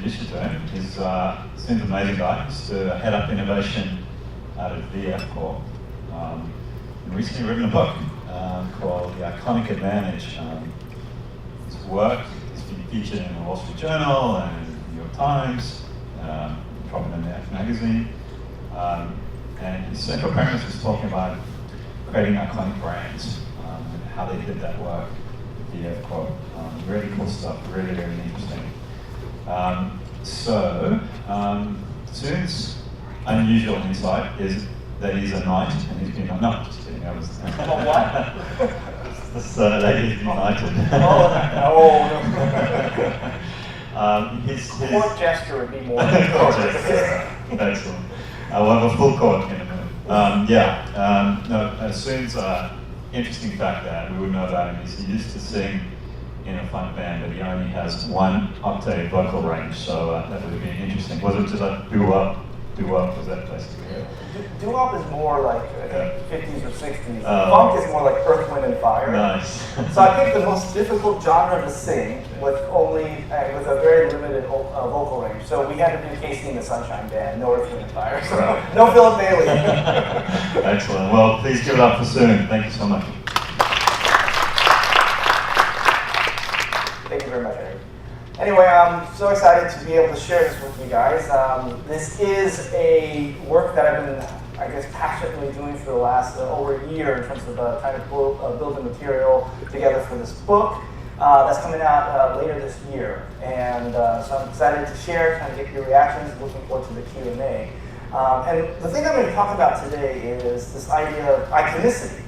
introduce you to him. He's an amazing guy. He's to head up innovation out of VF Corp. And recently written a book called The Iconic Advantage. His work has been featured in the Wall Street Journal and the New York Times, probably in the F magazine. And his central premise was talking about creating iconic brands and how they did that work at VF Corp. Really cool stuff, really, really interesting. Sue's unusual insight is that he's a knight and he's been a knight. Just kidding, I was. What? This lady's been knighted. His court gesture would be more. Excellent. We'll have a full court in a minute. Sue's interesting fact that we would know about him is he used to sing in a funk band, but he only has 1 octave vocal range, so that would be interesting. Was it just like doo-wop? Doo-wop, was that basically it? Doo-wop is more like 50s or 60s. Funk is more like Earth, Wind, and Fire. Nice. So I picked the most difficult genre to sing with a very limited vocal range. So we had to do Casey and the Sunshine Band, no Earth, Wind, and Fire. So no Philip Bailey. Excellent. Well, please give it up for Soon. Thank you so much. Thank you very much, Eric. Anyway, I'm so excited to be able to share this with you guys. This is a work that I've been, passionately doing for the last over a year in terms of trying to build the material together for this book that's coming out later this year. And so I'm excited to share, kind of get your reactions, looking forward to the Q&A. And the thing I'm going to talk about today is this idea of iconicity.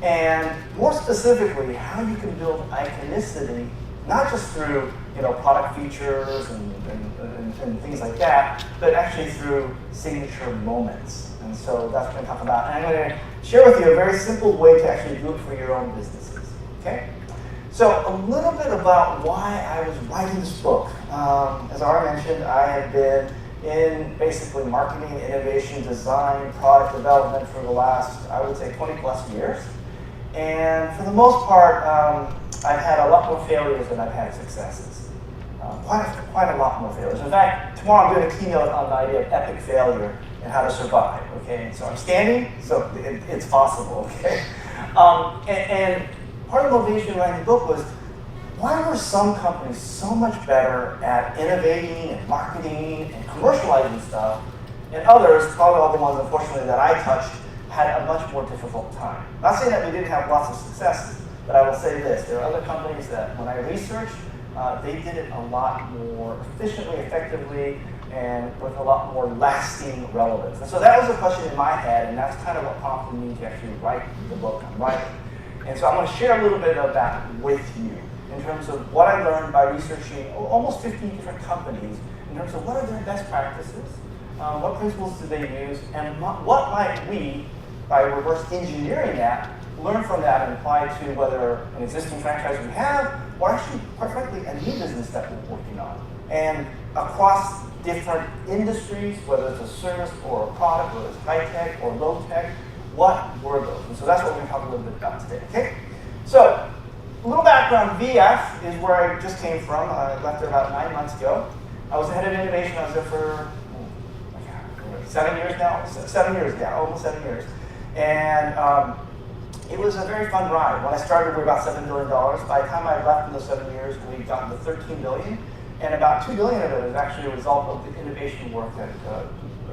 And more specifically, how you can build iconicity not just through product features and things like that, but actually through signature moments. And so that's what I'm going to talk about. And I'm going to share with you a very simple way to actually do it for your own businesses. Okay? So a little bit about why I was writing this book. As Ara mentioned, I have been in basically marketing, innovation, design, product development for the last, I would say, 20 plus years. And for the most part, I've had a lot more failures than I've had successes. Quite a lot more failures. In fact, tomorrow I'm doing a keynote on the idea of epic failure and how to survive. Okay, so I'm standing, so it's possible. Okay, and part of the motivation in writing the book was why were some companies so much better at innovating and marketing and commercializing stuff, and others, probably all the ones unfortunately that I touched, had a much more difficult time. Not saying that we didn't have lots of successes. But I will say this, there are other companies that when I researched, they did it a lot more efficiently, effectively, and with a lot more lasting relevance. And so that was a question in my head, and that's kind of what prompted me to actually write the book I'm writing. And so I'm going to share a little bit of that with you in terms of what I learned by researching almost 50 different companies in terms of what are their best practices, what principles do they use, and what might we, by reverse engineering that, learn from that and apply to whether an existing franchise we have, or actually, quite frankly, a new business that we're working on. And across different industries, whether it's a service or a product, whether it's high tech or low tech, what were those? And so that's what we're going to talk a little bit about today, okay? So, a little background, VF is where I just came from. I left there about 9 months ago. I was the head of innovation. I was there for 7 years now, almost 7 years. And it was a very fun ride. When I started, we were about $7 billion. By the time I left in those 7 years, we'd gotten to $13 billion. And about $2 billion of it is actually a result of the innovation work that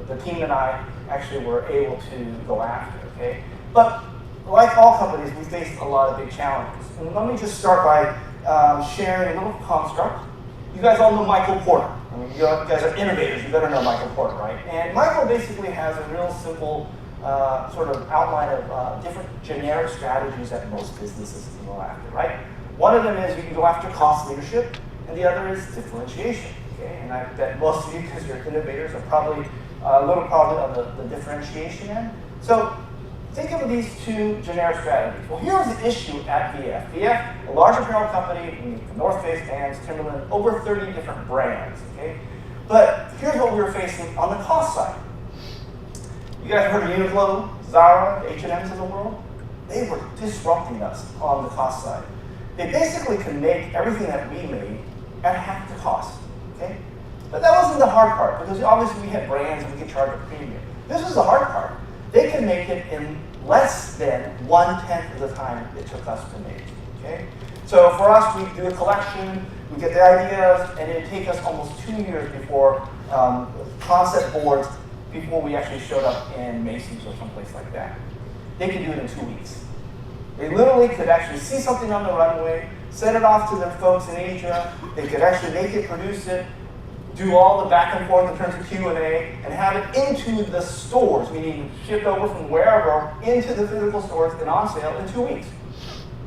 the team and I actually were able to go after, okay? But like all companies, we faced a lot of big challenges. And let me just start by sharing a little construct. You guys all know Michael Porter. I mean, you guys are innovators, you better know Michael Porter, right? And Michael basically has a real simple sort of outline of different generic strategies that most businesses can go after, right? One of them is you can go after cost leadership, and the other is differentiation, okay? And I bet most of you, because you're innovators, are probably a little probably on the differentiation end. So think of these two generic strategies. Well, here's the issue at VF. VF, a large apparel company, we make the North Face, Vans, Timberland, over 30 different brands, okay? But here's what we were facing on the cost side. You guys heard of Uniqlo, Zara, H&M's of the world? They were disrupting us on the cost side. They basically can make everything that we made at half the cost, okay? But that wasn't the hard part, because obviously we had brands and we could charge a premium. This was the hard part. They could make it in less than 1/10 of the time it took us to make. Okay? So for us, we do a collection, we get the ideas, and it'd take us almost 2 years before concept boards, before we actually showed up in Macy's or someplace like that. They could do it in 2 weeks. They literally could actually see something on the runway, send it off to their folks in Asia, they could actually make it, produce it, do all the back and forth in terms of Q&A, and have it into the stores, meaning shipped over from wherever into the physical stores and on sale in 2 weeks.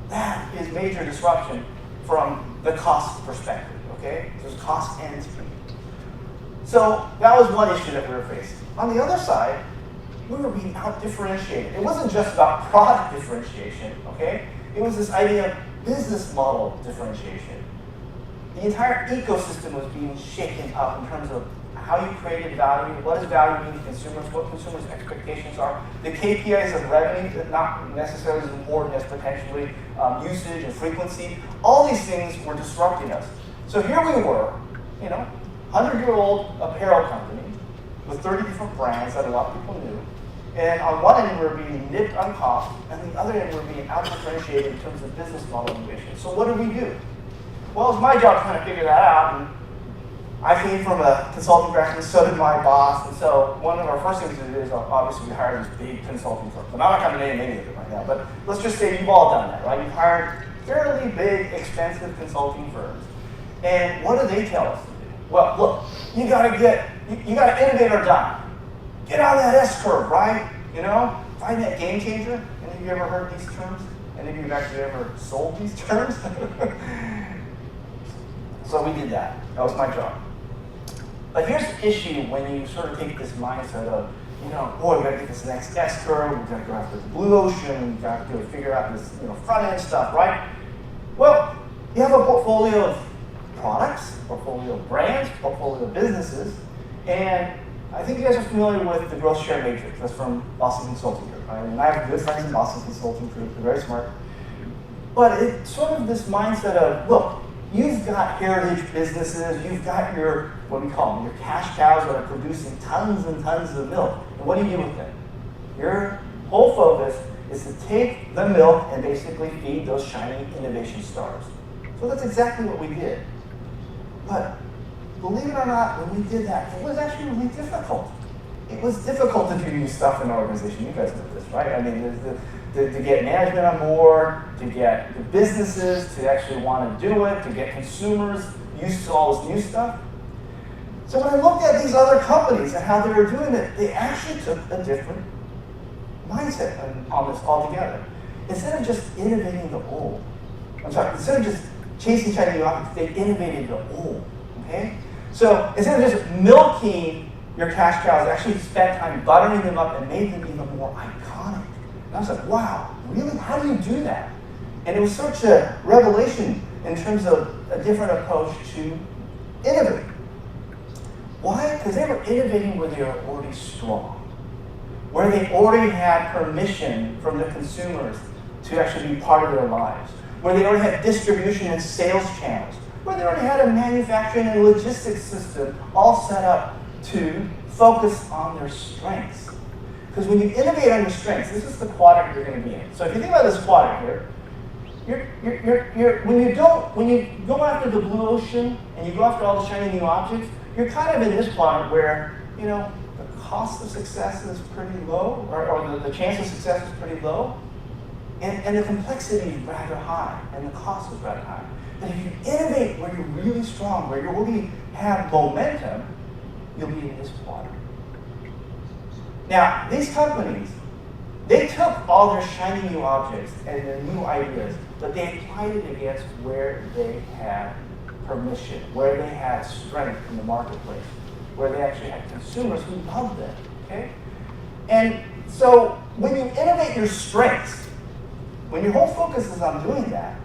That is major disruption from the cost perspective, okay? There's cost and speed. So that was one issue that we were facing. On the other side, we were being out-differentiated. It wasn't just about product differentiation, okay? It was this idea of business model differentiation. The entire ecosystem was being shaken up in terms of how you created value, what does value mean to consumers, what consumers' expectations are, the KPIs of revenue that not necessarily as important as potentially usage and frequency. All these things were disrupting us. So here we were, 100-year-old apparel company with 30 different brands that a lot of people knew. And on one end, we were being nipped on cost, and the other end, we were being out-differentiated in terms of business model innovation. So what did we do? Well, it was my job to kind of figure that out. And I came from a consulting background, so did my boss. And so one of our first things to do is obviously we hired these big consulting firms. And I'm not going to name any of them right now, but let's just say you've all done that, right? You've hired fairly big, expensive consulting firms. And what do they tell us to do? Well, look, you got to innovate or die. Get on that S curve, right? Find that game changer. Any of you ever heard these terms? Any of you have actually ever sold these terms? So we did that. That was my job. But here's the issue when you sort of take this mindset of, boy, we got to get this next S curve, we got to go after the blue ocean, we got to figure out this, front end stuff, right? Well, you have a portfolio of products, portfolio of brands, portfolio of businesses, and I think you guys are familiar with the growth share matrix. That's from Boston Consulting Group, right? And I have good friends in Boston Consulting Group. They're very smart. But it's sort of this mindset of, look, you've got heritage businesses, you've got your, what we call them, your cash cows that are producing tons and tons of milk. And what do you do with them? Your whole focus is to take the milk and basically feed those shiny innovation stars. So that's exactly what we did. But believe it or not, when we did that, it was actually really difficult. It was difficult to do new stuff in an organization. You guys know this, right? I mean, to get management on board, to get the businesses to actually want to do it, to get consumers used to all this new stuff. So when I looked at these other companies and how they were doing it, they actually took a different mindset on this altogether. Instead of just innovating the old, instead of just chasing shiny objects, they innovated the old, okay? So instead of just milking your cash cows, they actually spent time buttering them up and made them even more iconic. And I was like, wow, really? How do you do that? And it was such a revelation in terms of a different approach to innovating. Why? Because they were innovating where they were already strong, where they already had permission from the consumers to actually be part of their lives, where they already had distribution and sales channels, where they already had a manufacturing and logistics system all set up to focus on their strengths. Because when you innovate on your strengths, this is the quadrant you're going to be in. So if you think about this quadrant here, when you go after the blue ocean and you go after all the shiny new objects, you're kind of in this quadrant where, the cost of success is pretty low, or the chance of success is pretty low, and the complexity is rather high, and the cost is rather high. But if you innovate where you're really strong, where you already have momentum, you'll be in this quadrant. Now, these companies, they took all their shiny new objects and their new ideas, but they applied it against where they had permission, where they had strength in the marketplace, where they actually had consumers who loved them, okay? And so when you innovate your strengths, when your whole focus is on doing that,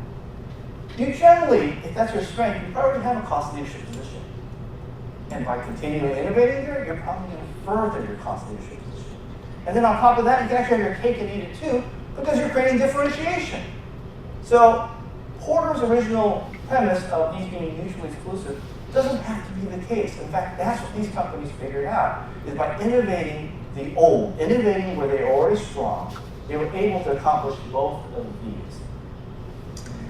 you generally, if that's your strength, you probably have a cost leadership position. And by continually innovating there, you're probably going to further your cost leadership position. And then on top of that, you can actually have your cake and eat it too, because you're creating differentiation. So Porter's original premise of these being mutually exclusive doesn't have to be the case. In fact, that's what these companies figured out, is by innovating the old, innovating where they are already strong, they were able to accomplish both of these.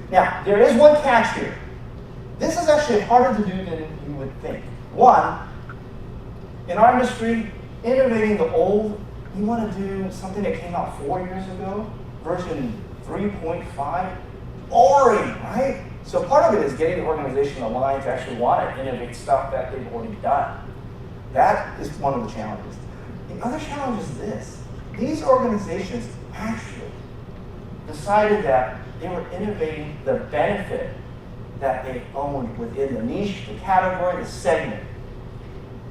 Now, there is one catch here. This is actually harder to do than you would think. One, in our industry, innovating the old, you want to do something that came out 4 years ago, version 3.5, boring, right? So part of it is getting the organization aligned to actually want to innovate stuff that they've already done. That is one of the challenges. The other challenge is this. These organizations actually decided that they were innovating the benefit that they owned within the niche, the category, the segment.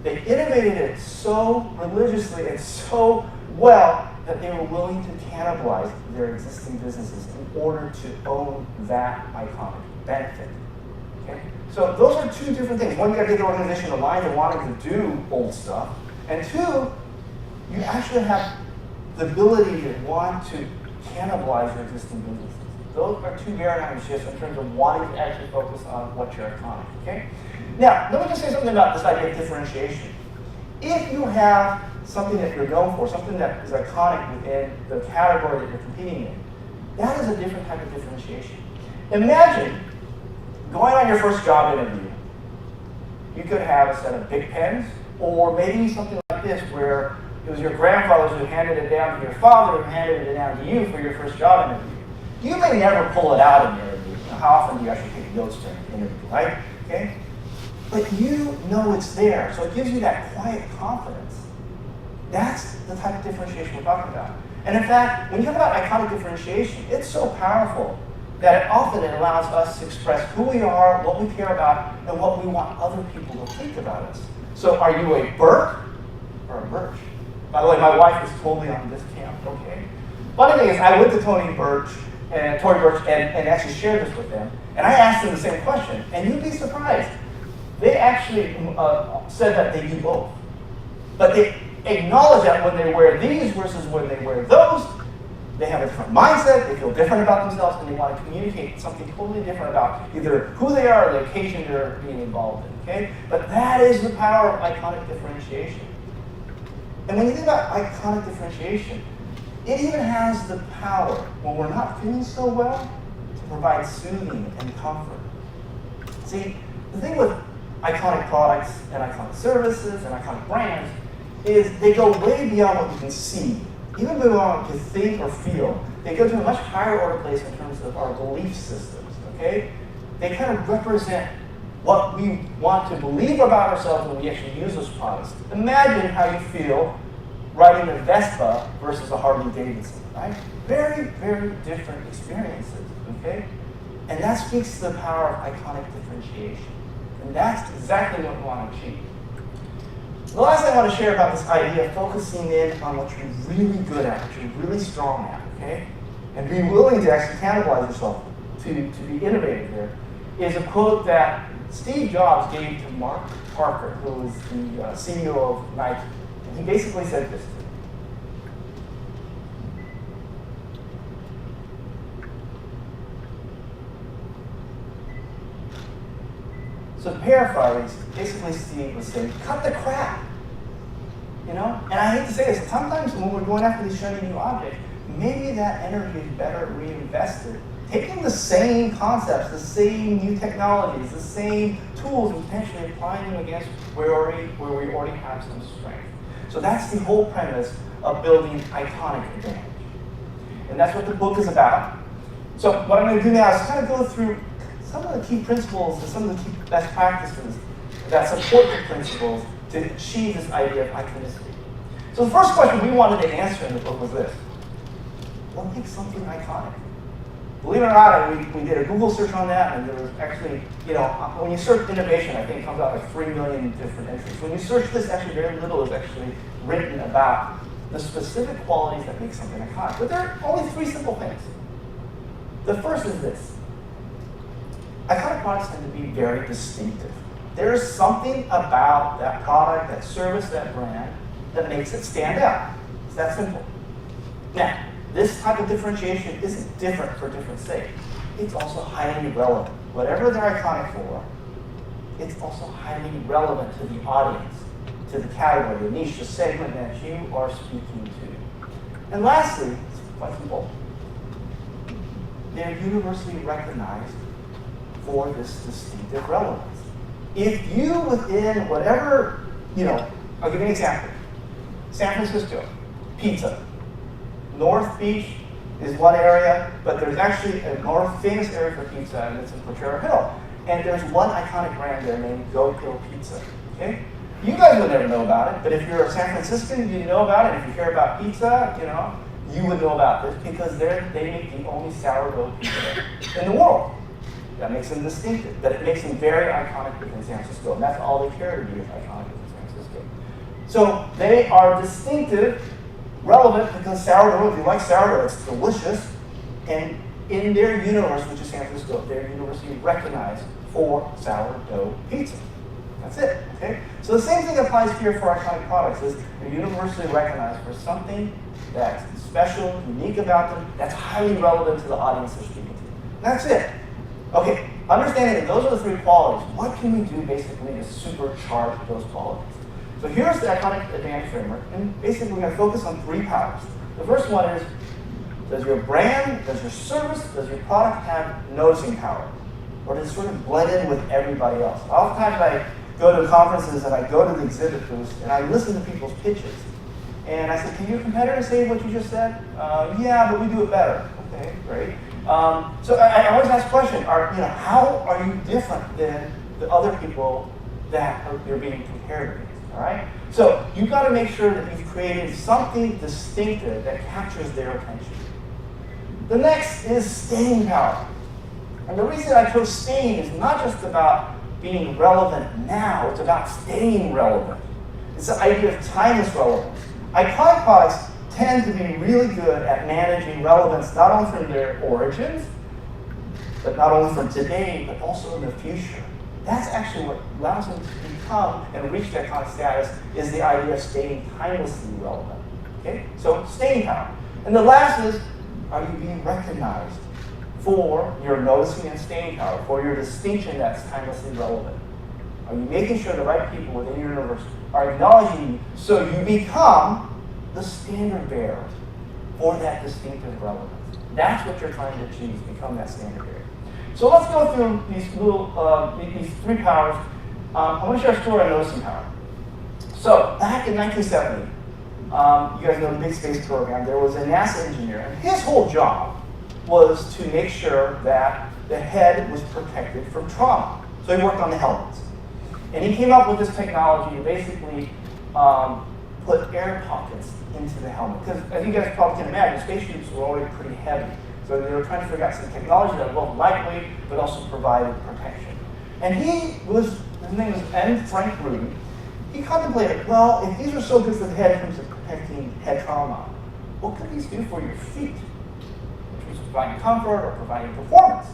They innovated it so religiously and so well that they were willing to cannibalize their existing businesses in order to own that iconic benefit. Okay? So those are two different things. One, you got to get the organization aligned and wanting to do old stuff. And two, you actually have the ability to want to cannibalize your existing businesses. Those are two paradigm shifts in terms of wanting to actually focus on what you're iconic. Okay? Now, let me just say something about this idea of differentiation. If you have something that you're known for, something that is iconic within the category that you're competing in, that is a different type of differentiation. Imagine going on your first job interview. You could have a set of big pens, or maybe something like this, where it was your grandfather who handed it down to your father, who handed it down to you for your first job interview. You may never pull it out in your interview. How often do you actually take notes during the interview, right? Okay? But you know it's there, so it gives you that quiet confidence. That's the type of differentiation we're talking about. And in fact, when you talk about iconic differentiation, it's so powerful that often it allows us to express who we are, what we care about, and what we want other people to think about us. So are you a Burke or a Birch? By the way, my wife is totally on this camp, okay? Funny thing is, I went to Tory Burch and actually shared this with them, and I asked them the same question, and you'd be surprised. They actually said that they do both. But they acknowledge that when they wear these versus when they wear those, they have a different mindset, they feel different about themselves, and they want to communicate something totally different about either who they are or the occasion they're being involved in, okay? But that is the power of iconic differentiation. And when you think about iconic differentiation, it even has the power, when we're not feeling so well, to provide soothing and comfort. See, the thing with iconic products and iconic services and iconic brands is they go way beyond what you can see, even beyond what you think or feel. They go to a much higher order place in terms of our belief systems, okay? They kind of represent what we want to believe about ourselves when we actually use those products. Imagine how you feel riding a Vespa versus a Harley Davidson, right? Very, very different experiences, okay? And that speaks to the power of iconic differentiation. And that's exactly what we want to achieve. The last thing I want to share about this idea of focusing in on what you're really good at, what you're really strong at, okay? And be willing to actually cannibalize yourself to be innovative there, is a quote that Steve Jobs gave to Mark Parker, who was the CEO of Nike. And he basically said this to him. So to paraphrase, basically Steve was saying, cut the crap. You know? And I hate to say this, sometimes when we're going after these shiny new objects, maybe that energy is better reinvested. Taking the same concepts, the same new technologies, the same tools, and potentially applying them against where we already have some strength. So that's the whole premise of building iconic advantage. And that's what the book is about. So what I'm going to do now is kind of go through some of the key principles and some of the key best practices that support the principles to achieve this idea of iconicity. So the first question we wanted to answer in the book was this: what makes something iconic? Believe it or not, we did a Google search on that, and there was actually, when you search innovation, I think it comes out like 3 million different entries. When you search this, actually very little is actually written about the specific qualities that make something iconic. But there are only 3 simple things. The first is this: iconic products tend to be very distinctive. There is something about that product, that service, that brand that makes it stand out. It's that simple. Now, this type of differentiation isn't different for different sake. It's also highly relevant. whatever they're iconic for, it's also highly relevant to the audience, to the category, the niche, the segment that you are speaking to. And lastly, it's quite simple, they're universally recognized for this distinctive relevance. If you within whatever, I'll give you an example. San Francisco, pizza. North Beach is one area, but there's actually a more famous area for pizza, and it's in Potrero Hill. And there's one iconic brand there named Goat Hill Pizza. Okay? You guys would never know about it, but if you're a San Franciscan, you know about it. If you hear about pizza, you would know about this because they make the only sourdough pizza in the world. That makes them distinctive, but it makes them very iconic within San Francisco, and that's all they care to be is iconic within San Francisco. So they are distinctive, relevant, because sourdough, if you like sourdough, it's delicious, and in their universe, which is San Francisco, they're universally recognized for sourdough pizza. That's it, okay? So the same thing applies here for iconic products, is they're universally recognized for something that's special, unique about them, that's highly relevant to the audience they're speaking to. That's it. Okay, understanding that those are the three qualities, what can we do basically to supercharge those qualities? So here's the iconic advantage framework, and basically we're going to focus on three powers. The first one is, does your brand, does your service, does your product have noticing power? Or does it sort of blend in with everybody else? Oftentimes I go to conferences and I go to the exhibit booths and I listen to people's pitches. And I say, can your competitor say what you just said? Yeah, but we do it better. Okay, great. So I always ask the question, how are you different than the other people that you're being compared against? All right? So you've got to make sure that you've created something distinctive that captures their attention. The next is staying power. And the reason I chose staying is not just about being relevant now, it's about staying relevant. It's the idea of timeless relevance. Iconic products tend to be really good at managing relevance, not only from their origins, but not only from today, but also in the future. That's actually what allows them to become and reach that kind of status, is the idea of staying timelessly relevant. Okay? So staying power. And the last is, are you being recognized for your noticing and staying power, for your distinction that's timelessly relevant? Are you making sure the right people within your universe are acknowledging you so you become the standard bearer for that distinctive relevance? That's what you're trying to achieve, become that standard bearer. So let's go through these three powers. I want to share a story on noticing power. So back in 1970, you guys know the big space program, there was a NASA engineer, and his whole job was to make sure that the head was protected from trauma. So he worked on the helmets. And he came up with this technology to basically put air pockets into the helmet. Because as you guys probably can imagine, spaceships were already pretty heavy. So they were trying to figure out some technology that was both lightweight, but also provided protection. And his name was M. Frank Rudy. He contemplated, well, if these are so good for the head in terms of protecting head trauma, what could these do for your feet? In terms of providing comfort or providing performance.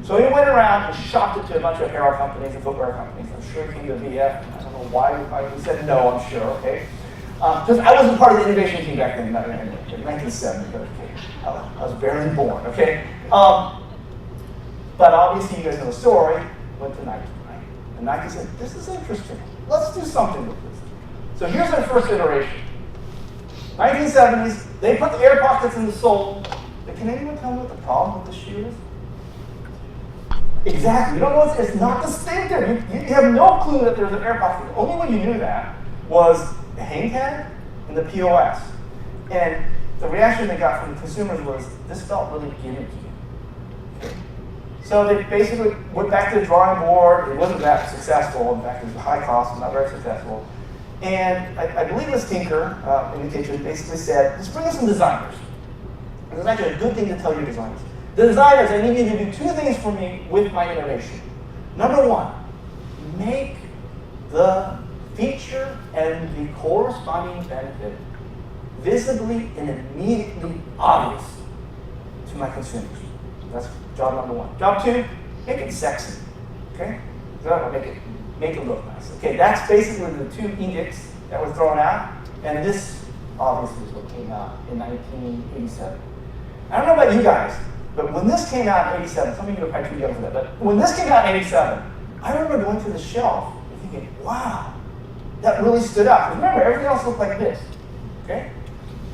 So he went around and shopped it to a bunch of apparel companies and footwear companies. I'm sure he came to VF. I don't know why he said no, I'm sure, okay? Because I wasn't part of the innovation team back then, in 1970, but okay. I was barely born, okay? But obviously, you guys know the story. Went to Nike, right? And Nike said, this is interesting. Let's do something with this. So here's their first iteration. 1970s, they put the air pockets in the sole. But can anyone tell me what the problem with the shoe is? Exactly. You don't know it's not distinctive. You have no clue that there's an air pocket. The only way you knew that was the hang tag and the POS. And the reaction they got from the consumers was, this felt really gimmicky. Okay. So they basically went back to the drawing board. It wasn't that successful. In fact, it was high cost, not very successful. And I believe Ms. Tinker in the kitchen basically said, let's bring in some designers. And it's actually a good thing to tell your designers. The designers, I need you to do two things for me with my innovation. Number one, make the feature and the corresponding benefit visibly and immediately obvious to my consumers. That's job number one. Job two, make it sexy. Okay? So make it look nice. Okay, that's basically the two edicts that were thrown out, and this obviously is what came out in 1987. I don't know about you guys, But when this came out in 87, some of you are probably too young for that, but when this came out in 87, I remember going to the shelf and thinking, wow, that really stood out. Because remember, everything else looked like this, okay?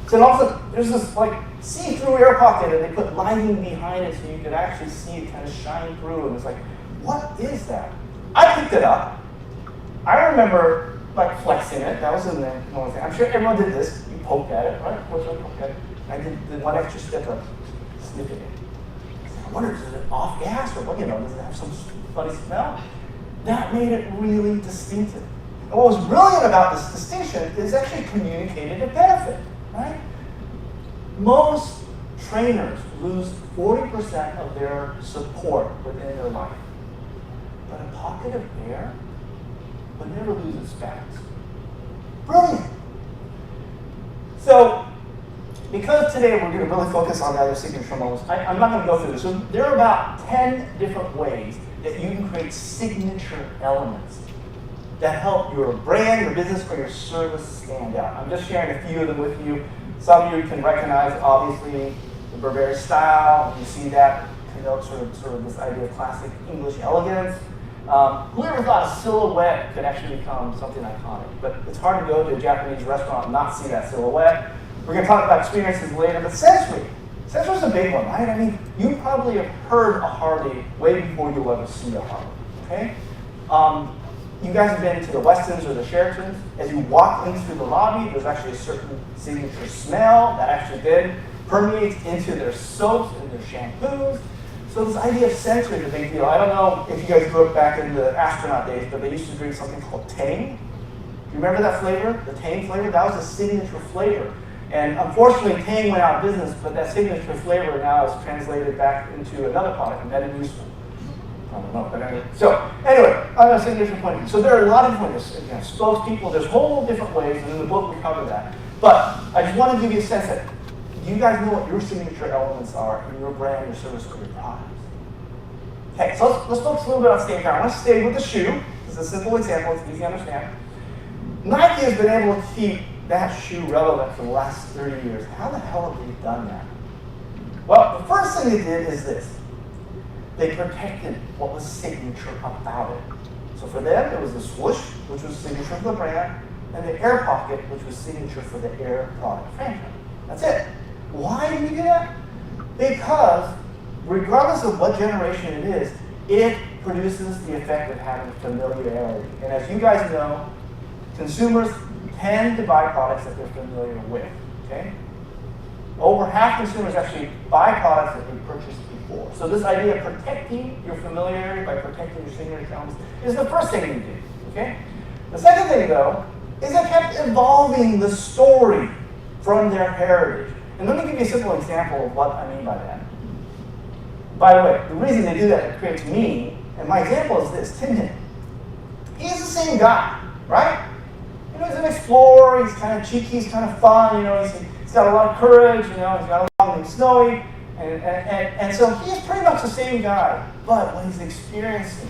So then all of a sudden, there's this like see-through air pocket, and they put lighting behind it so you could actually see it kind of shine through, and it's like, what is that? I picked it up. I remember like flexing it. That was in there. I'm sure everyone did this. You poked at it, right? Of course I poked at it. I did the one extra step of sniffing it. I wonder, is it off gas or what? You know, does it have some funny smell? That made it really distinctive. And what was brilliant about this distinction is actually communicated a benefit, right? Most trainers lose 40% of their support within their life. But a pocket of air would never lose its balance. Brilliant. So, because today we're going to really focus on the other signature moments, I'm not going to go through this. So there are about 10 different ways that you can create signature elements that help your brand, your business, or your service stand out. I'm just sharing a few of them with you. Some of you can recognize, obviously, the Burberry style. You see that connotes sort of this idea of classic English elegance. Who ever thought a silhouette could actually become something iconic? But it's hard to go to a Japanese restaurant and not see that silhouette. We're going to talk about experiences later, but sensory. Sensory's a big one, right? I mean, you probably have heard a Harley way before you'll ever see a Harley, okay? You guys have been to the Westons or the Sheratons. As you walk into the lobby, there's actually a certain signature smell that actually then permeates into their soaps and their shampoos. So this idea of sensory is a big deal. I don't know if you guys grew up back in the astronaut days, but they used to drink something called Tang. You remember that flavor, the Tang flavor? That was a signature flavor. And unfortunately, Tang went out of business, but that signature flavor now is translated back into another product, Metamucil. I don't know, but anyway. So anyway, on a signature point of view. So there are a lot of different ways. Again, spokespeople, there's whole different ways, and in the book we cover that. But I just want to give you a sense that you guys know what your signature elements are in your brand, your service, or your products. Okay, so let's focus a little bit on staying power. I want to stay with the shoe. This is a simple example, it's easy to understand. Nike has been able to keep that shoe relevant for the last 30 years. How the hell have they done that? Well, the first thing they did is this. They protected what was signature about it. So for them, it was the swoosh, which was signature for the brand, and the air pocket, which was signature for the Air product franchise. That's it. Why do we do that? Because regardless of what generation it is, it produces the effect of having familiarity. And as you guys know, consumers tend to buy products that they're familiar with, okay? Over half consumers actually buy products that they purchased before. So this idea of protecting your familiarity by protecting your signature elements is the first thing you do, okay? The second thing, though, is they kept evolving the story from their heritage. And let me give you a simple example of what I mean by that. By the way, the reason they do that, it creates meaning, and my example is this, Tintin. He's the same guy, right? You know, he's an explorer, he's kind of cheeky, he's kind of fun, you know, he's got a lot of courage, you know, he's got a long and snowy, and so he's pretty much the same guy, but when he's experiencing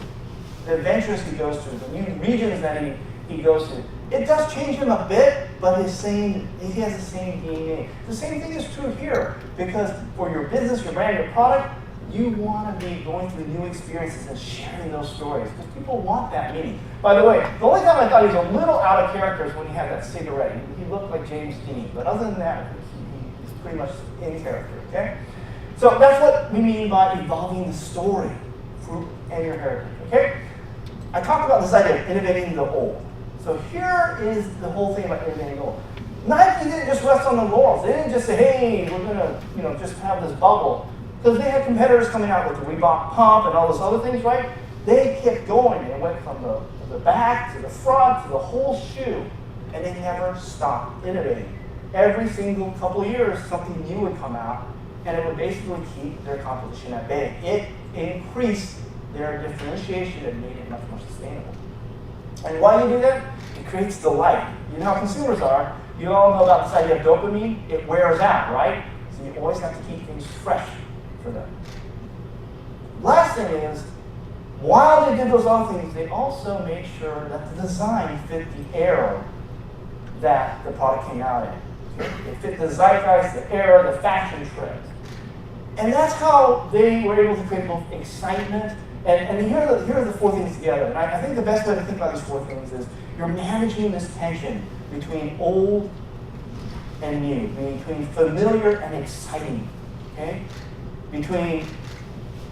the adventures he goes through, the new regions that he goes to, it does change him a bit, but he has the same DNA. The same thing is true here, because for your business, your brand, your product, you want to be going through new experiences and sharing those stories, because people want that meaning. By the way, the only time I thought he was a little out of character is when he had that cigarette. He looked like James Dean, but other than that, he's pretty much in character, okay? So that's what we mean by evolving the story and your heritage, okay? I talked about this idea of innovating the old. So here is the whole thing about innovating the old. Nike didn't just rest on the laurels. They didn't just say, hey, we're going to just have this bubble. Because they had competitors coming out with the Reebok Pump and all those other things, right? They kept going. They went from the back to the front to the whole shoe. And they never stopped innovating. Every single couple of years, something new would come out. And it would basically keep their competition at bay. It increased their differentiation and made it much more sustainable. And why do you do that? It creates delight. You know how consumers are. You all know about this idea of dopamine. It wears out, right? So you always have to keep things fresh for them. Last thing is, while they did those other things, they also made sure that the design fit the era that the product came out in. Okay? It fit the zeitgeist, the era, the fashion trends. And that's how they were able to create both excitement, and here are the four things together. And I think the best way to think about these four things is you're managing this tension between old and new, between familiar and exciting, okay? Between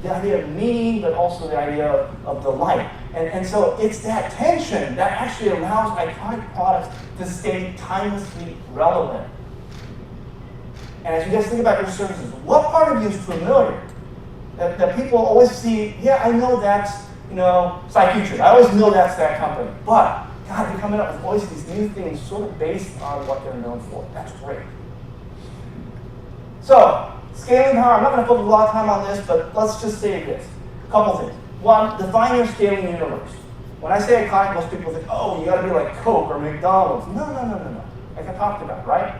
the idea of meaning, but also the idea of delight. And so it's that tension that actually allows iconic products to stay timelessly relevant. And as you guys think about your services, what part of you is familiar? That people always see, yeah, I know that's, Psyfuture. I always know that's that company. But, God, they're coming up with always these new things sort of based on what they're known for. That's great. So, scaling power, I'm not going to focus a lot of time on this, but let's just say this. A couple things. One, define your scaling universe. When I say iconic, most people think, oh, you got to be like Coke or McDonald's. No. Like I talked about, right?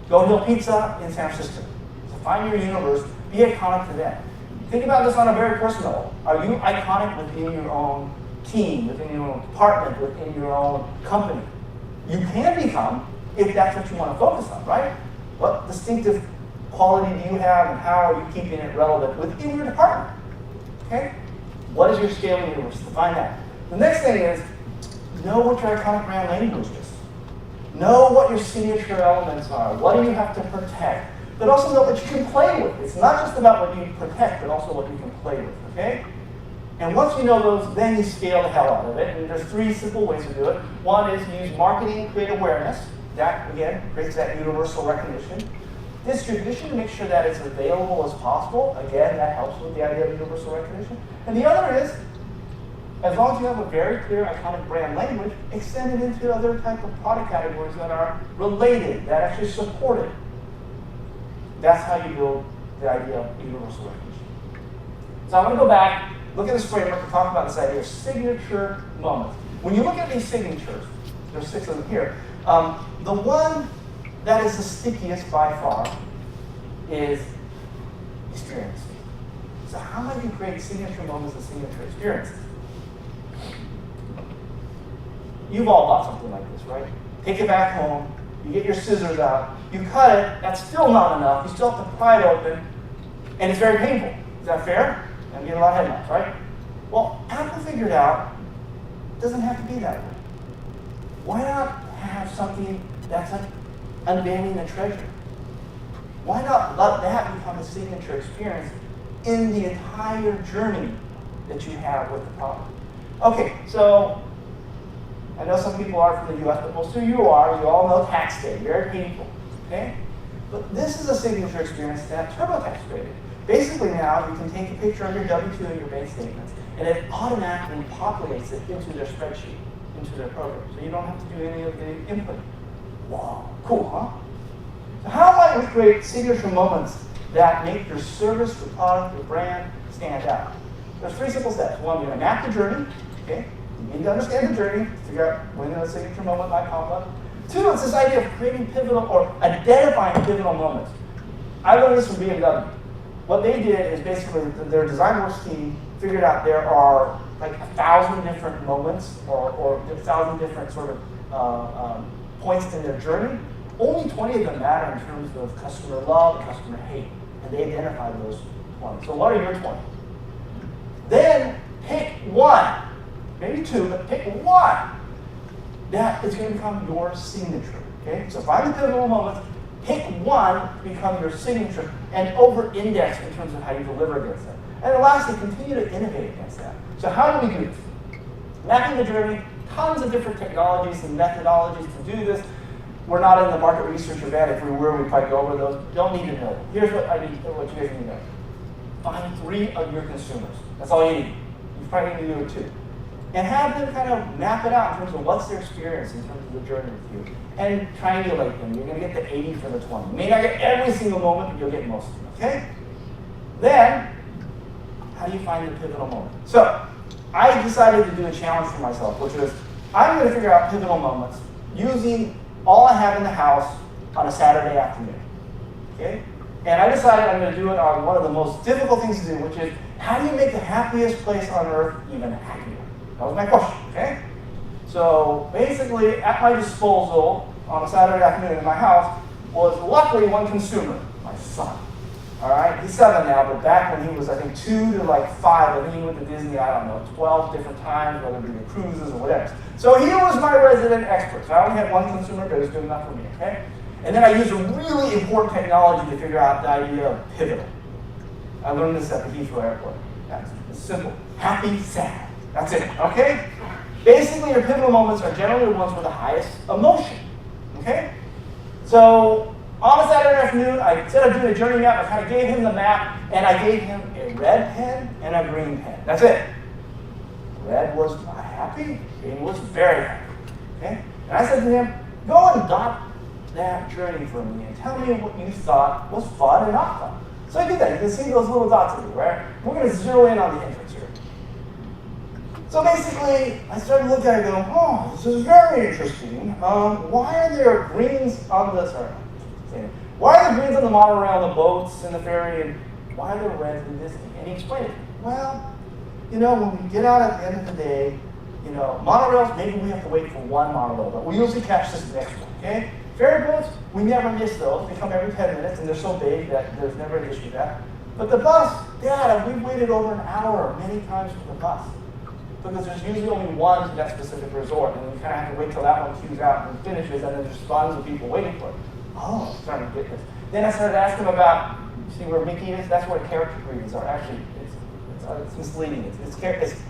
Go Hill Pizza in San Francisco. Define your universe. Be iconic to them. Think about this on a very personal level. Are you iconic within your own team, within your own department, within your own company? You can become, if that's what you want to focus on, right? What distinctive quality do you have, and how are you keeping it relevant within your department? Okay? What is your scaling universe? Define that. The next thing is, know what your iconic brand language is. Know what your signature elements are. What do you have to protect? But also know what you can play with. It's not just about what you protect, but also what you can play with, okay? And once you know those, then you scale the hell out of it. And there's three simple ways to do it. One is use marketing to create awareness. That, again, creates that universal recognition. Distribution to make sure that it's available as possible. Again, that helps with the idea of universal recognition. And the other is, as long as you have a very clear iconic brand language, extend it into other type of product categories that are related, that actually support it. That's how you build the idea of universal recognition. So I'm going to go back, look at this framework, and talk about this idea of signature moments. When you look at these signatures, there's 6 of them here. The one that is the stickiest by far is experience. So how might you create signature moments and signature experiences? You've all bought something like this, right? Take it back home, you get your scissors out, you cut it, that's still not enough, you still have to pry it open, and it's very painful. Is that fair? And you get a lot of headlines, right? Well, Apple figured out it doesn't have to be that way. Why not have something that's like unveiling a treasure? Why not let that become a signature experience in the entire journey that you have with the product? Okay, so I know some people are from the US, but most of you are. You all know tax day, very painful, okay? But this is a signature experience that TurboTax created. Basically now, you can take a picture of your W-2 and your bank statements, and it automatically populates it into their spreadsheet, into their program. So you don't have to do any of the input. Wow, cool, huh? So how might we create signature moments that make your service, your product, your brand stand out? There's 3 simple steps. One, you're going to map the journey, okay? You need to understand the journey, figure out when a signature moment might pop up. 2, it's this idea of creating pivotal or identifying pivotal moments. I learned this from BMW. What they did is basically their design works team figured out there are like 1,000 different moments or 1,000 different sort of points in their journey. Only 20 of them matter in terms of customer love and customer hate, and they identified those 20. So what are your 20? Then pick one. Maybe 2, but pick one that is going to become your signature. Okay? So find the pivotal moments, pick one to become your signature, and over-index in terms of how you deliver against that. And then lastly, continue to innovate against that. So how do we do this? Mapping the journey, tons of different technologies and methodologies to do this. We're not in the market research event. If we were, we'd probably go over those. Don't need to know. Here's what what you guys need to know. Find 3 of your consumers. That's all you need. You probably need to do it 2. And have them kind of map it out in terms of what's their experience in terms of the journey with you. And triangulate them. You're going to get the 80 for the 20. You may not get every single moment, but you'll get most of them, okay? Then, how do you find the pivotal moment? So, I decided to do a challenge for myself, which was, I'm going to figure out pivotal moments using all I have in the house on a Saturday afternoon, okay? And I decided I'm going to do it on one of the most difficult things to do, which is, how do you make the happiest place on earth even happier? That was my question, okay? So basically, at my disposal on a Saturday afternoon in my house was luckily one consumer, my son. All right, he's 7 now, but back when he was, I think, 2 to like 5, I think he went to Disney, I don't know, 12 different times, whether it be the cruises or whatever. So he was my resident expert. So I only had one consumer, but it was good enough for me, okay? And then I used a really important technology to figure out the idea of pivotal. I learned this at the Heathrow Airport. It's simple. Happy, sad. That's it, okay? Basically, your pivotal moments are generally the ones with the highest emotion, okay? So on a Saturday afternoon, I instead of doing a journey map, I kind of gave him the map, and I gave him a red pen and a green pen. That's it. Red was not happy, green was very happy. Okay? And I said to him, go and dot that journey for me and tell me what you thought was fun and not fun. So I did that. You can see those little dots everywhere. We're going to zero in on the entrance here. So basically, I started looking at it and going, oh, this is very interesting. Why are there greens on the, why are there greens on the monorail, the boats, and the ferry, and why are there reds in Disney? And he explained it. Well, when we get out at the end of the day, monorails, maybe we have to wait for one monorail, but we usually catch this next one, okay? Ferry boats, we never miss those. They come every 10 minutes, and they're so big that there's never an issue with that. But the bus, Dad, we've waited over an hour many times for the bus. Because there's usually only one to that specific resort, and you kind of have to wait till that one queues out and finishes, and then there's tons of people waiting for it. Oh, I'm starting to get this. Then I started asking him about, see where Mickey is? That's where character greetings are. Actually, it's misleading. It's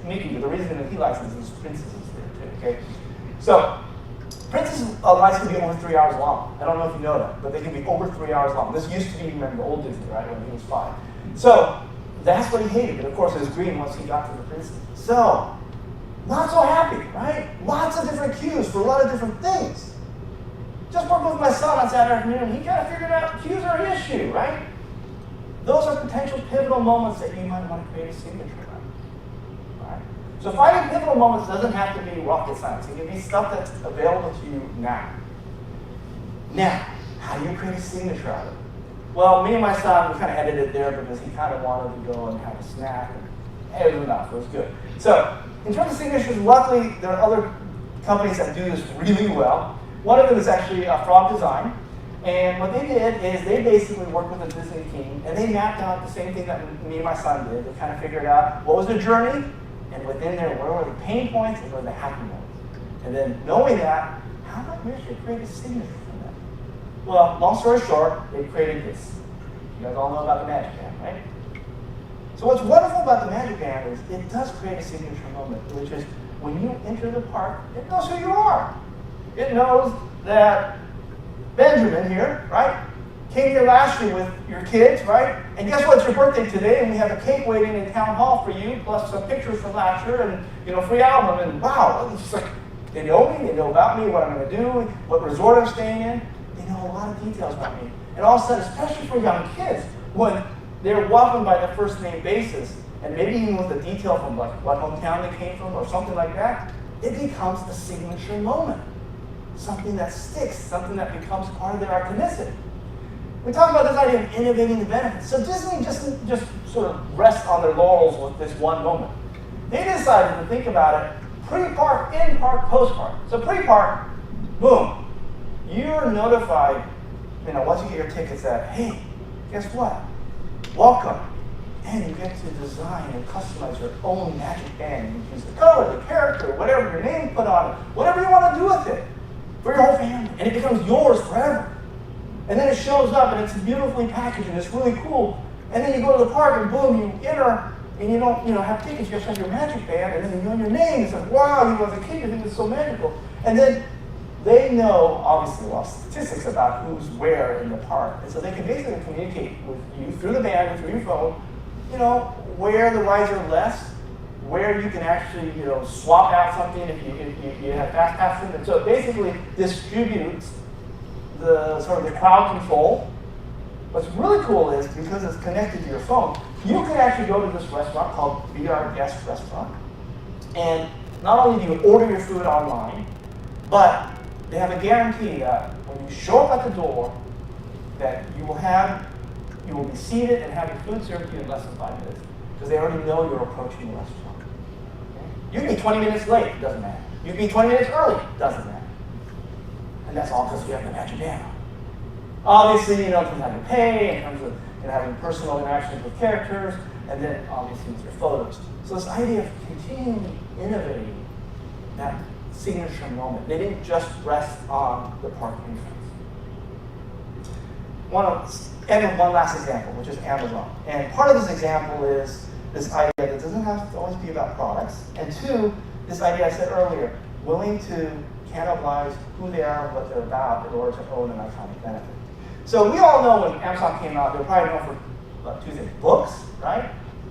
Mickey, but the reason that he likes it is there's princesses there too, okay? So, princess lights can be over 3 hours long. I don't know if you know that, but they can be over 3 hours long. This used to be, remember, old Disney, right, when he was 5. So, that's what he hated, but of course it was green once he got to the princess. So, not so happy, right? Lots of different cues for a lot of different things. Just worked with my son on Saturday afternoon, he kind of figured out cues are an issue, right? Those are potential pivotal moments that you might want to create a signature around. Right? So finding pivotal moments doesn't have to be rocket science. It can be stuff that's available to you now. Now, how do you create a signature out of it? Well, me and my son, we kind of edited there because he kind of wanted to go and have a snack. And it was enough. It was good. So, in terms of signatures, luckily, there are other companies that do this really well. One of them is actually Frog Design. And what they did is they basically worked with the Disney team, and they mapped out the same thing that me and my son did. They kind of figured out what was the journey, and within there, where were the pain points and where were the happy moments. And then knowing that, how might we actually create a signature from that? Well, long story short, they created this. You guys all know about the Magic Band, right? So what's wonderful about the Magic Band is it does create a signature moment, which is when you enter the park, it knows who you are. It knows that Benjamin here, right, came here last year with your kids, right? And guess what? It's your birthday today, and we have a cake waiting in town hall for you, plus some pictures from last year, and free album. And wow, it's just like they know me, they know about me, what I'm going to do, what resort I'm staying in. They know a lot of details about me. And all of a sudden, especially for young kids, when they're welcomed by the first name basis, and maybe even with a detail from like what hometown they came from or something like that, it becomes a signature moment. Something that sticks, something that becomes part of their iconicity. We talk about this idea of innovating the benefits. So Disney just sort of rests on their laurels with this one moment. They decided to think about it pre-park, in-park, post-park. So pre-park, boom, you're notified, once you get your tickets that, hey, guess what? Welcome. And you get to design and customize your own Magic Band. You use the color, the character, whatever your name put on it, whatever you want to do with it. For your whole family, and it becomes yours forever. And then it shows up, and it's beautifully packaged, and it's really cool. And then you go to the park, and boom, you enter, and you don't, have tickets. You just have your Magic Band, and then you know your name. It's like, wow, as a kid, you think it's so magical. And then they know, obviously, statistics about who's where in the park, and so they can basically communicate with you through the band and through your phone. Where the rides are less, where you can actually, swap out something if you have fast passing. And so it basically distributes the sort of the crowd control. What's really cool is because it's connected to your phone, you can actually go to this restaurant called Be Our Guest Restaurant. And not only do you order your food online, but they have a guarantee that when you show up at the door, that you will be seated and have your food served to you in less than 5 minutes. Because they already know you're approaching the restaurant. You can be 20 minutes late, doesn't matter. You can be 20 minutes early, doesn't matter. And that's all because we have the Magic Band. Obviously, in terms of having to pay, in terms of having personal interactions with characters, and then obviously with your photos. So this idea of continually innovating that signature moment. They didn't just rest on the park entrance. I want to end with one last example, which is Amazon. And part of this example is this idea that it doesn't have to always be about products. And two, this idea I said earlier, willing to cannibalize who they are and what they're about in order to own an iconic benefit. So we all know when Amazon came out, they were probably known for two things: books, right,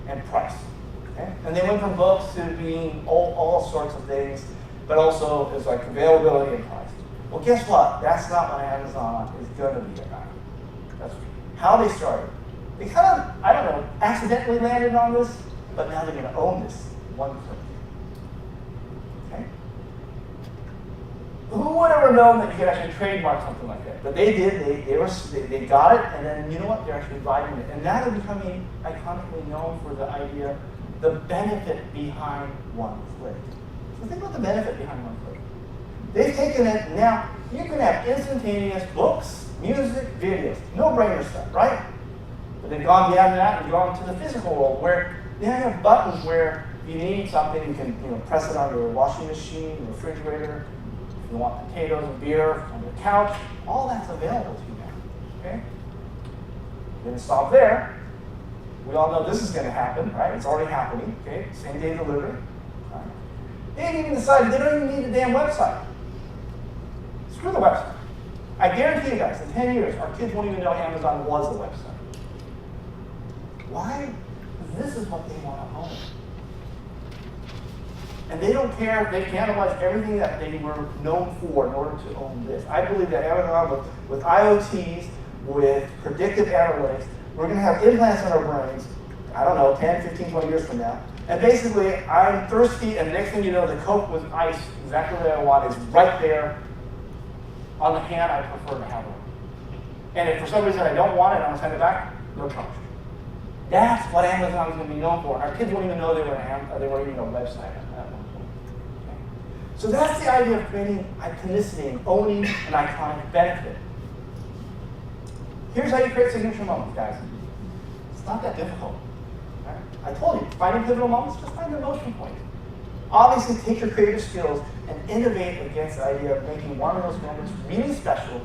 and price. Okay? And they went from books to being all sorts of things, but also it's like availability and price. Well, guess what? That's not what Amazon is going to be about. That's how they started. They kind of, I don't know, accidentally landed on this, but now they're going to own this one click. Okay? Who would have ever known that you could actually trademark something like that? But they did. They got it, and then you know what? They're actually buying it, and now they're becoming iconically known for the idea, the benefit behind one click. So think about the benefit behind one click. They've taken it, now you can have instantaneous books, music, videos, no-brainer stuff, right? But they've gone beyond that and gone to the physical world where they have buttons where if you need something, you can press it on your washing machine, your refrigerator. If you want potatoes and beer on your couch, all that's available to you now. Okay? Didn't stop there. We all know this is going to happen, right? It's already happening. Okay? Same day delivery. Right? They even decided they don't even need a damn website. Screw the website. I guarantee you guys, in 10 years, our kids won't even know Amazon was the website. Why? Because this is what they want to own. And they don't care if they cannibalize everything that they were known for in order to own this. I believe that Amazon, with IoTs, with predictive analytics, we're going to have implants in our brains, I don't know, 10, 15, 20 years from now. And basically, I'm thirsty, and the next thing you know, the Coke with ice, exactly what I want, is right there on the hand I prefer to have it. And if for some reason I don't want it, I'm going to send it back, no charge. That's what Amazon is going to be known for. Our kids won't even know they were even a website at one point. Okay? So that's the idea of creating iconicity and owning an iconic benefit. Here's how you create signature moments, guys. It's not that difficult. Right? I told you, finding pivotal moments, just find the motion point. Obviously, take your creative skills and innovate against the idea of making one of those moments really special,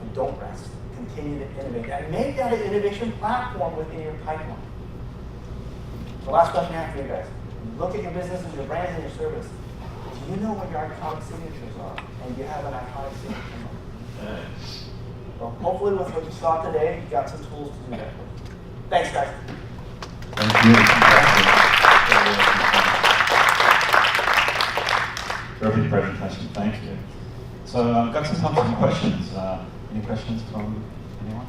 and don't rest. Continue to innovate and make that an innovation platform within your pipeline. The last question I have for you guys. Look at your businesses, your brands, and your service. Do you know what your iconic signatures are? And do you have an iconic signature moment? Well, hopefully with what you saw today, you got some tools to do that with. Thanks, guys. Thank you. Terrific presentation, thank you. So I've got some time for some questions. Any questions from anyone?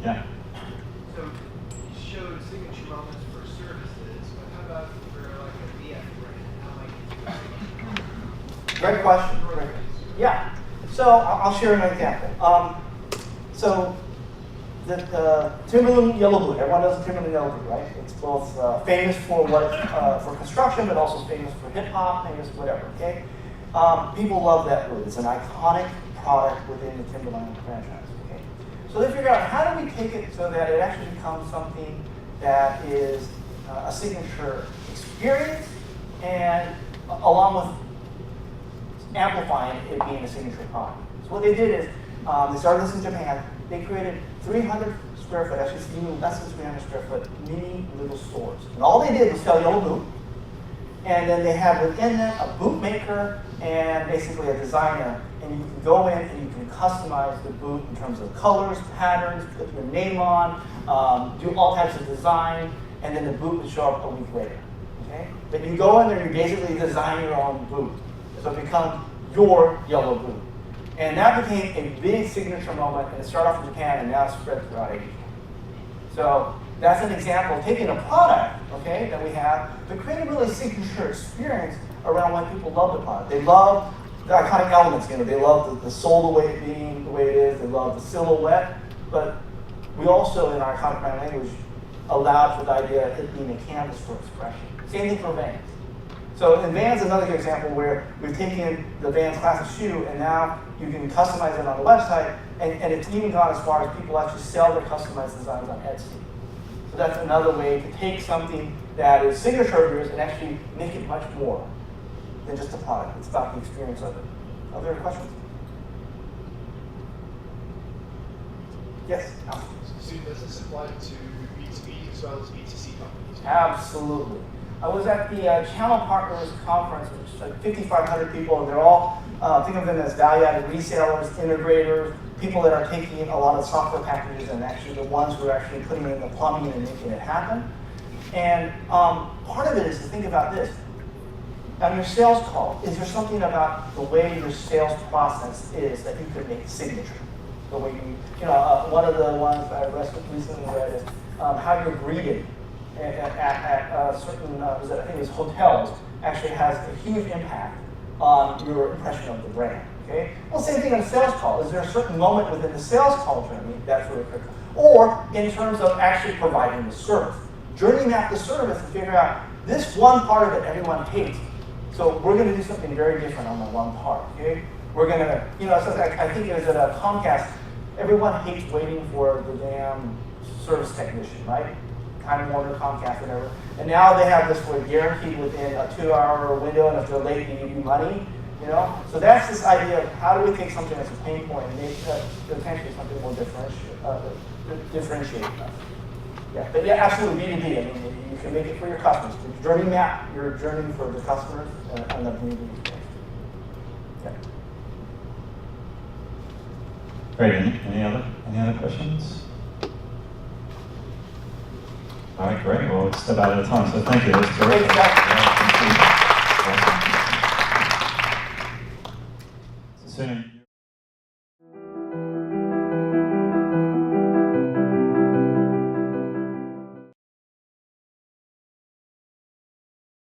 Yeah. So you showed signature moments for services, but how about for like a VF brand? How might you do Great question. Yeah. So I'll share an example. So the Timberland yellow boot. Everyone knows the Timberland yellow boot, right? It's both famous for for construction, but also famous for hip hop, famous whatever. Okay. People love that boot. It's an iconic product within the Timberland franchise. Okay. So they figured out how do we take it so that it actually becomes something that is a signature experience, and along with amplifying it being a signature product. So what they did is they started this in Japan. They created 300 square foot, actually even less than 300 square foot, mini little stores. And all they did was sell yellow boot. And then they had within it a boot maker and basically a designer. And you can go in and you can customize the boot in terms of colors, patterns, put your name on, do all types of design, and then the boot would show up a week later. Okay? But you go in there and you basically design your own boot. So it becomes your yellow boot. And that became a big signature moment, and it started off in Japan and now it's spread throughout Asia. So that's an example of taking a product, okay, that we have, but creating a really signature experience around why people love the product. They love the iconic elements, they love the sole the way it being the way it is, they love the silhouette, but we also, in our iconic brand language, allowed for the idea of it being a canvas for expression. Same thing for Vans. So in Vans is another good example where we've taken the Vans classic shoe and now you can customize it on the website, and it's even gone as far as people actually sell their customized designs on Etsy. So that's another way to take something that is signature of yours and actually make it much more than just a product. It's about the experience of it. Other questions? Yes? So does this apply to B2B as well as B2C companies? Absolutely. I was at the Channel Partners Conference, which is like 5,500 people, and they're all, think of them as value-added resellers, integrators, people that are taking a lot of software packages and actually the ones who are actually putting in the plumbing and making it happen. And part of it is to think about this. On your sales call, is there something about the way your sales process is that you could make signature? The way one of the ones I recently read is how you're greeted at certain, I think it was hotels, actually has a huge impact on your impression of the brand. Okay? Well, same thing on a sales call. Is there a certain moment within the sales call journey that's really critical? Or in terms of actually providing the service. Journey map the service and figure out this one part of it everyone hates. So we're going to do something very different on the one part. Okay? We're going to, I think it was at a Comcast, everyone hates waiting for the damn service technician, right? Time Warner, Comcast, whatever. And now they have this where guaranteed within a 2-hour window, and if they're late, they give you money. So that's this idea of how do we take something that's a pain point and make it potentially something more differentiated. Yeah, but yeah, absolutely B2B. I mean, you can make it for your customers. Journey map your journey for the customers and the B2B experience. Yeah. Great. Any other questions? All right, great. Well, it's about out of time, so thank you. That was terrific. Thanks, guys. Thank you. So soon.